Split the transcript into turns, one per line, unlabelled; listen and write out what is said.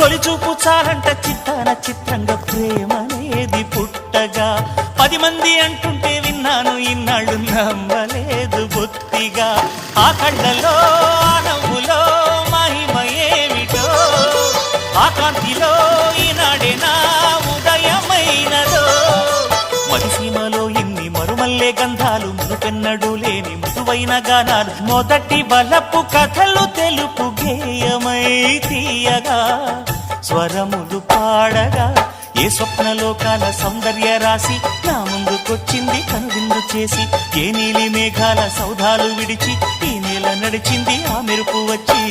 తొలి చూపు చాలంట చిత్తాన చిత్రంగా ప్రేమనేది పుట్టగా 10 మంది అంటుంటే విన్నాను ఇన్నాళ్ళు నమ్మలేదు బొత్తిగా ఆ కళ్ళలో ఆ నవ్వులో మహిమ ఏమిటో ఆ కాంతిలో ఈనాడే నా ఉదయమైనదో మదిసీమలో ఇన్ని మరుమల్లే గంధాలు మునుపెన్నడు లేని మృదువైన గానాలు మొదటి బలపు కథలు తెలుపు గేయమై తీయగా స్వరములు పాడగా ఏ స్వప్నలోకాల సౌందర్య రాసి నా ముందుకొచ్చింది కనువిందు చేసి ఏ నీలి మేఘాల సౌధాలు విడిచి ఈ నేల నడిచింది ఆ మెరుపు వచ్చి